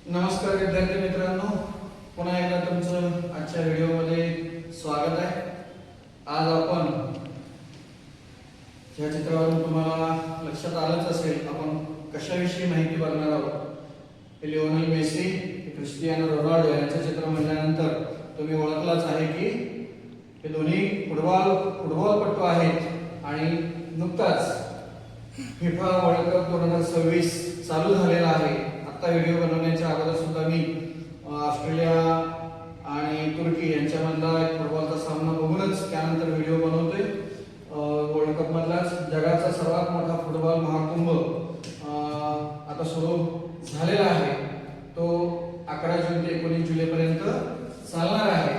नमस्कार विद्यार्थी मित्रांनो, पुन्हा एकदा तुमचं आजच्या व्हिडिओमध्ये स्वागत आहे। आज आपण या चित्रावरून तुम्हाला लक्षात आलंच असेल आपण कशाविषयी माहिती बघणार आहोत। लिओनेल मेसी, क्रिस्टियानो रोनाल्डो यांचं चित्र म्हटल्यानंतर तुम्ही ओळखलाच आहे की हे दोन्ही फुटबॉलपटू आहेत आणि नुकताच फिफा वर्ल्ड कप 2026 चालू झालेला आहे। आता व्हिडिओ बनवण्याच्या अगोदर सुद्धा मी ऑस्ट्रेलिया आणि तुर्की यांच्यामधला एक फुटबॉलचा सामना बघूनच त्यानंतर व्हिडिओ बनवतोय। वर्ल्ड कप मधलाच जगाचा सर्वात मोठा फुटबॉल महाकुंभ आता सुरू झालेला आहे। तो 11 जून ते 19 जुलै पर्यंत चालणार आहे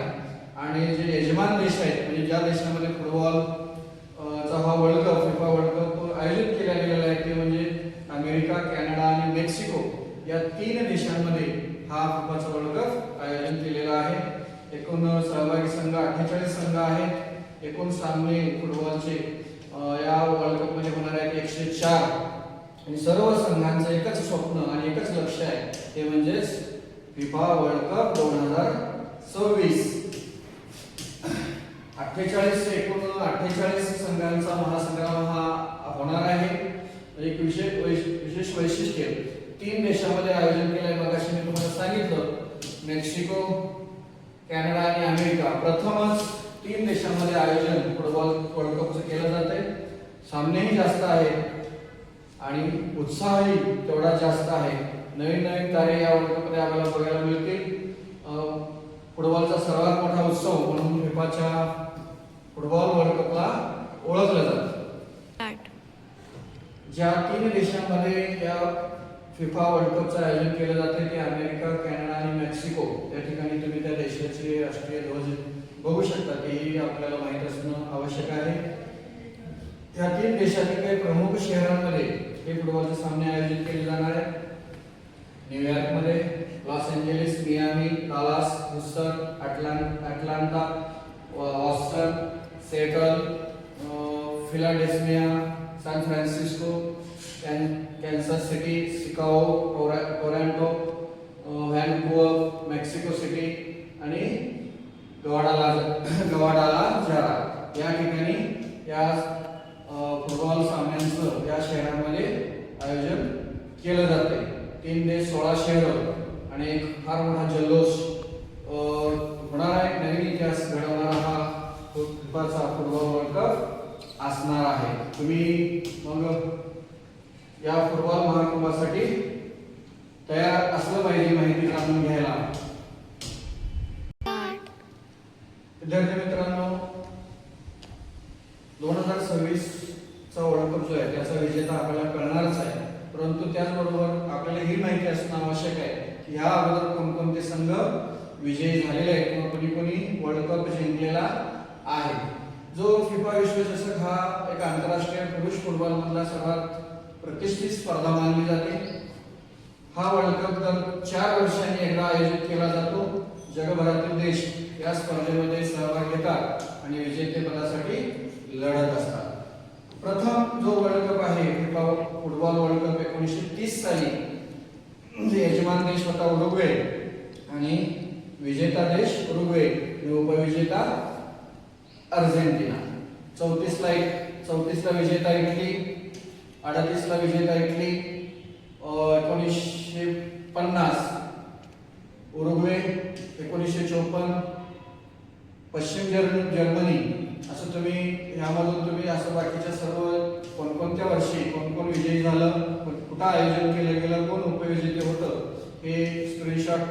आणि जे यजमान देश आहेत म्हणजे ज्या देशामध्ये फुटबॉल चा हा world cup FIFA world cup आयोजित केला गेलेला आहे ते म्हणजे अमेरिका, कॅनडा आणि मेक्सिको या 3 देशांमध्ये हा फिफाचा वर्ल्ड कप आयोजन केलेला आहे। एकूण सहभागी संघ 48 संघ आहेत। एकूण सामने फुटबॉलचे या वर्ल्ड कप मध्ये होणार आहेत 104 आणि सर्व संघांचं एकच स्वप्न आणि एकच लक्ष्य आहे ते म्हणजे फिफा वर्ल्ड कप 2026। 48 संघांचा महासंग्राम हा होणार आहे। एक विशेष वैशिष्ट्य 3 देशांमध्ये आयोजन केलंय। मगाशी मी तुम्हाला सांगितलं मेक्सिको, कॅनडा आणि अमेरिका प्रथमच 3 देशांमध्ये आयोजन फुटबॉल वर्ल्ड कपचं केलं जातंय। सामनेही जास्त आहेत आणि उत्साहही तेवढा जास्त आहे। नवीन तारे या वर्ल्ड कपमध्ये आपल्याला बघायला मिळतील। फुटबॉलचा सर्वात मोठा उत्सव म्हणून फिफाच्या फुटबॉल वर्ल्ड कपला ओळखलं जातं। ज्या 3 देशांमध्ये या फिफा वर्ल्ड कपचं आयोजन केलं जाते ते अमेरिका, कॅनडा आणि मेक्सिको। त्या ठिकाणी तुम्ही त्या देशाचे राष्ट्रीय ध्वज बघू शकता, तेही आपल्याला माहित असणं आवश्यक आहे। या 3 देशातील काही प्रमुख शहरांमध्ये हे फुटबॉलचे सामने आयोजित केले जाणार आहेत। न्यूयॉर्कमध्ये, Los Angeles, Miami, Dallas, Houston, Atlanta, Austin, Seattle, Philadelphia, San Francisco, Kansas City, Chicago, Toronto, Vancouver, Mexico City आणि गवाडालाजारा या ठिकाणी या फुटबॉल सामन्यांचं या शहरांमध्ये आयोजन केलं जाते। 3 देश, 16 शहर आणि एक फार मोठा जल्लोष होणार आहे। नवीन इतिहास घडवणारा हा फिफाचा फुटबॉल वर्ल्ड कप असणार आहे। तुम्ही मग या फुटबॉल महाकुंभासाठी तयार असलं पाहिजे माहिती जाणून घ्यायला। विद्यार्थी मित्रांनो, 2026 चा वर्ल्ड कप जो आहे त्याचा विजेता आपल्याला कळणारच आहे, परंतु त्याचबरोबर आपल्याला ही माहिती असणं आवश्यक आहे की ह्या अगोदर कोणकोणते संघ विजयी झालेले आहेत किंवा कोणी वर्ल्ड कप जिंकलेला आहे। जो फिफा विश्वचषक हा एक आंतरराष्ट्रीय पुरुष फुटबॉल मधला सर्वात प्रतिष्ठित स्पर्धा मानली जाते। हा वर्ल्ड कप दर 4 वर्षांनी एकदा आयोजित केला जातो। जगभरातील देश या स्पर्धेमध्ये सहभाग घेतात आणि विजेतेपदासाठी लढत असतात। प्रथम जो वर्ल्ड कप आहे फिफा फुटबॉल वर्ल्ड कप 1930 साली यजमान देश होता उरुग्वे आणि विजेता देश उरुग्वे आणि उपविजेता अर्जेंटिना। 34ला विजेता इटली, 38ला विजेता इटली, 1950 उरुग्वे, 1954 पश्चिम जर्मनी। असं तुम्ही यामधून तुम्ही असं बाकीच्या सर्व कोणकोणत्या वर्षी कोण विजयी झालं, कुठं आयोजन केलं गेलं, कोण उपविजेते होतं हे स्क्रीनशॉट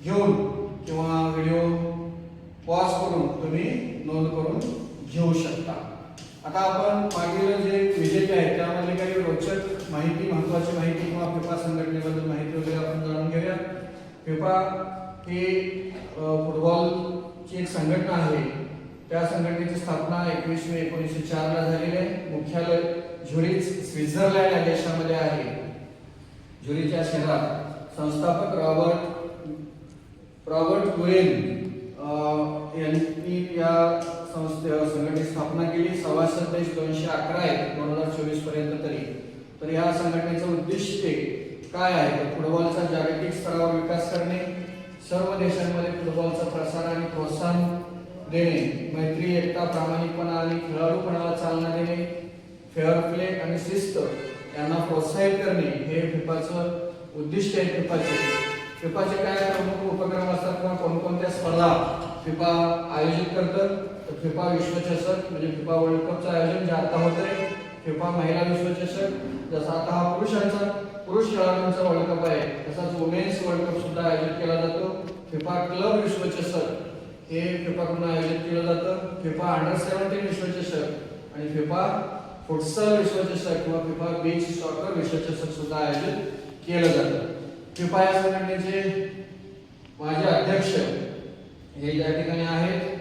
घेऊन किंवा व्हिडिओ पॉज करून तुम्ही नोंद करून घेऊ शकता। आता आपण मागील जे विजेते आहेत त्यामध्ये काही रोचक माहिती, महत्त्वाची माहिती किंवा फिफा संघटनेबद्दल माहिती वगैरे आपण जाणून घेऊया। फिफा ही फुटबॉलची एक संघटना आहे। त्या संघटनेची स्थापना 21 मे 1904 ला झालेली आहे। मुख्यालय झुरिच, स्वित्झर्लंड या देशामध्ये आहे। झुरिच या शहरात संस्थापक रॉबर्ट गुरेन यांनी या संघटनेची स्थापना केली। सभासद देश 211 आहेत 2024 पर्यंत तरी। तर या संघटनेचं उद्दिष्ट काय आहे तर फुटबॉलचा जागतिक स्तरावर विकास करणे, सर्व देशांमध्ये फुटबॉलचा प्रसार आणि प्रोत्साहन देणे, मैत्री, एकता, प्रामाणिकपणा आणि खेळाडूपणाला चालना देणे, फेअर प्ले आणि शिस्त यांना प्रोत्साहित करणे हे फिफाचं उद्दिष्ट आहे. फिफाचे काय प्रमुख उपक्रम असतात किंवा कोणकोणत्या स्पर्धा फिफा आयोजित करतं? तर फिफा विश्वचषक म्हणजे फिफा वर्ल्ड कपचं आयोजन जे आता होतंय, फिफा महिला विश्वचषक जसा आता हा पुरुष खेळाडूंचा वर्ल्ड कप आहे, तसाच वुमेन्स वर्ल्ड कप सुद्धा आयोजित केला जातो. फिफा क्लब विश्वचषक हे फिफाकडून आयोजित केलं जातं. फिफा अंडर-17 विश्वचषक आणि फिफा फुटसल विश्वचषक किंवा फिफा बीच सॉकर विश्वचषक सुद्धा आयोजित केलं जातं. फिफा या संघटनेचे माझे अध्यक्ष हे या ठिकाणी आहेत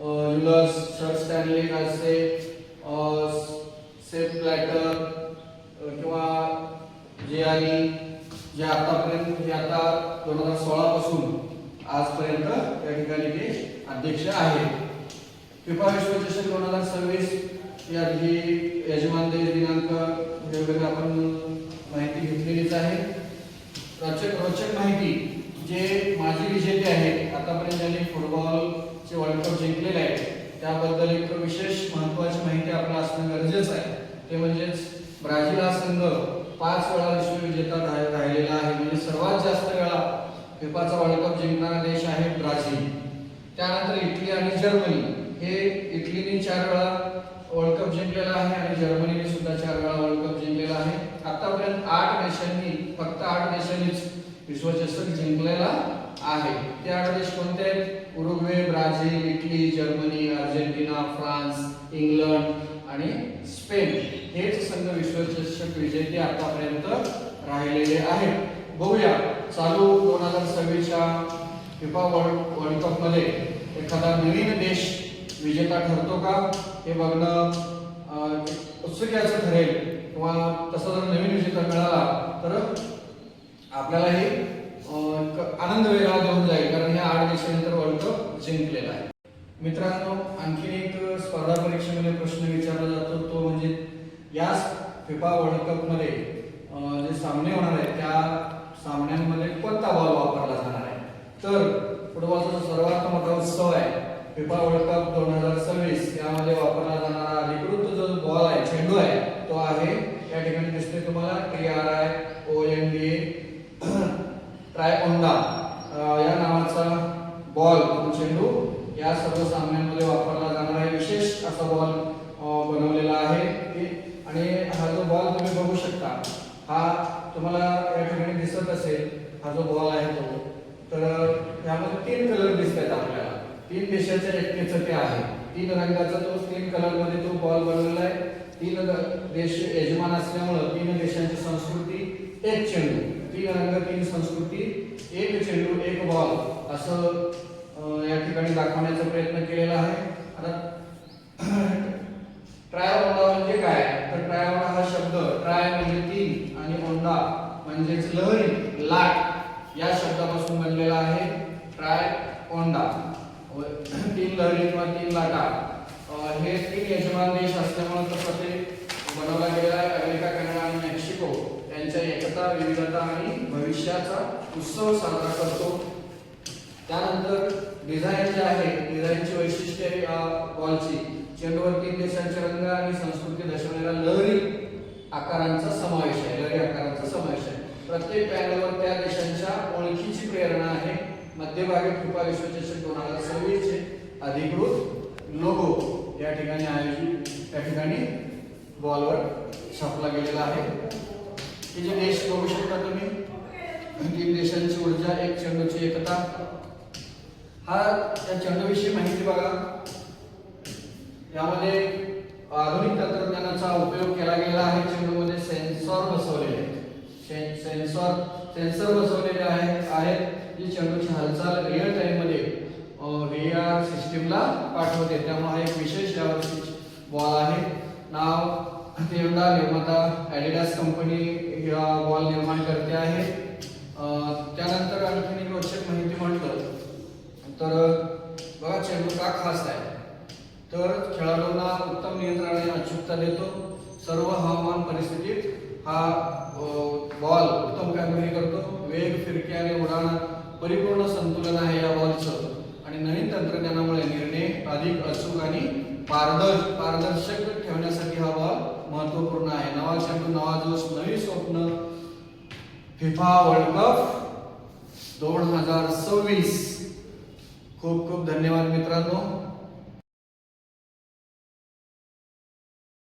जुलस, सर स्टॅनली नाल्से, सेप ब्लॅटर किंवा जे आतापर्यंत हे आता 2016 पासून आजपर्यंत या ठिकाणी ते अध्यक्ष आहेत. फिफा विश्वचषक 2026 या यजमान देश दिनांक वेगवेगळे आपण माहिती घेतलेलीच आहे. रोचक माहिती जे माजी विजेते आहेत, आतापर्यंत ज्यांनी फुटबॉलचे वर्ल्ड कप जिंकलेले आहे, त्याबद्दल एक विशेष महत्त्वाची माहिती आपल्याला असणं गरजेचं आहे. ते म्हणजेच ब्राझील हा संघ 5 वेळा विश्वविजेता राहिलेला आहे. म्हणजे सर्वात जास्त वेळा फिफाचा वर्ल्ड कप जिंकणारा देश आहे ब्राझील. त्यानंतर इटली आणि जर्मनी, हे इटलीने 4 वेळा वर्ल्ड कप जिंकलेला आहे आणि जर्मनीने सुद्धा 4 वेळा वर्ल्ड कप जिंकलेला आहे. आतापर्यंत 8 देशांनी, फक्त 8 देशांनीच विश्वचषक जिंकलेला आहे. ते 8 देश कोणते आहेत? Uruguay, Brazil, Italy, Germany, Argentina, France, England आणि स्पेन. हेच संघ विश्वचषक विजेते आतापर्यंत राहिलेले आहेत. बघूया चालू 2026च्या फिफा वर्ल्ड कप मध्ये एखादा नवीन देश विजेता ठरतो का हे बघणं उत्सुकतेचं ठरेल. किंवा तसा जर नवीन विजेता मिळाला तर आपल्याला हे आनंद वेगळा देऊन जाईल, कारण ह्या 8 देशांनंतर वर्ल्ड कप जिंकलेला आहे. मित्रांनो, आणखी एक स्पर्धा परीक्षेमध्ये प्रश्न विचारला जातो, तो म्हणजे या फिफा वर्ल्ड कप मध्ये जे सामने होणार आहेत त्या सामन्यांमध्ये कोणता बॉल वापरला जाणार आहे? तर फुटबॉलचा सर्वात मोठा उत्सव आहे फिफा वर्ल्ड कप 2026, यामध्ये वापरला जाणारा अधिकृत जो बॉल आहे, चेंडू आहे, तो आहे या ठिकाणी दिसते तुम्हाला TRIONDA ट्रायओंडा या नावाचा बॉल, चेंडू या सर्व सामन्यांमध्ये वापरला जाणारा आहे. विशेष असा बॉल बनवलेला आहे आणि हा जो बॉल तुम्ही बघू शकता, हा तुम्हाला या ठिकाणी दिसत असेल, हा जो बॉल आहे तो, तर यामध्ये 3 कलर दिसतात आपल्याला. 3 देशाच्या एकतेचं ते आहे. 3 रंगाचा तो 3 कलर मध्ये तो बॉल बनवलेला आहे. 3 देश यजमान असल्यामुळे 3 देशांची संस्कृती, एक चेंडू, 3 रंग 3 संस्कृती, एक चेंडू एक बॉल असं या ठिकाणी दाखवण्याचा प्रयत्न केलेला आहे. आता ट्रायओंडा म्हणजे काय? तर ट्रायओंडा हा शब्द, ट्राय म्हणजे 3 आणि ओंडा म्हणजेच लहरी, लाट या शब्दापासून बनलेला आहे. ट्रायओंडा 3 लहरी किंवा 3 लाटा. हे 3 यजमान देश असल्यामुळे तसं ते बनवला गेलेला आहे. अमेरिका, कॅनडा आणि मेक्सिको यांच्या एकता, विविधता आणि भविष्याचा उत्सव साजरा करतो. त्यानंतर डिझाईन जे आहे, डिझाईनची वैशिष्ट्ये या बॉलची, चेंडूवर 3 देशांचे रंग आणि संस्कृती दर्शवणाऱ्या लहरी आकारांचा समावेश आहे. लहरी आकारांचा समावेश आहे. प्रत्येक पॅनलवर त्या देशांच्या ओळखीची प्रेरणा आहे. मध्यभागी फिफा विश्वचषक 2026 चे अधिकृत लोगो या ठिकाणी आयोजित, त्या ठिकाणी बॉलवर छापला गेलेला आहे. हे जे देश बघू शकता तुम्ही, 3 देशांची ऊर्जा, एक चेंडूची एकता. हा त्या चेंडूविषयी माहिती बघा. यामध्ये आधुनिक तंत्रज्ञानाचा उपयोग केला गेलेला आहे. चेंडूमध्ये सेन्सॉर बसवलेले आहेत. सेन्सर बसवलेले आहेत जी चेंडूची हालचाल रिअल टाइम मध्ये VR सिस्टीमला पाठवते. त्यामुळे हा एक विशेष यावर्षी बॉल आहे. नाव Hyundai निर्माता ॲडिडास कंपनी हा बॉल निर्माण करते आहे. त्यानंतर आणखी एक रोचक माहिती म्हटलं तर बघा, चेंडू का खास आहे? तर खेळाडूंना उत्तम नियंत्रण आणि अचूकता देतो. सर्व हवामान परिस्थितीत हा बॉल उत्तम कामगिरी करतो. वेग, फिरकी आणि उडाण परिपूर्ण संतुलन आहे या बॉलचं आणि नवीन तंत्रज्ञानामुळे निर्णय अधिक अचूक आणि पारदर्शक ठेवण्यासाठी हा बॉल महत्त्वपूर्ण आहे. नवा चेंडू, नवा जोश, नवी स्वप्न. FIFA world cup 2026. खूप खूप धन्यवाद मित्रांनो.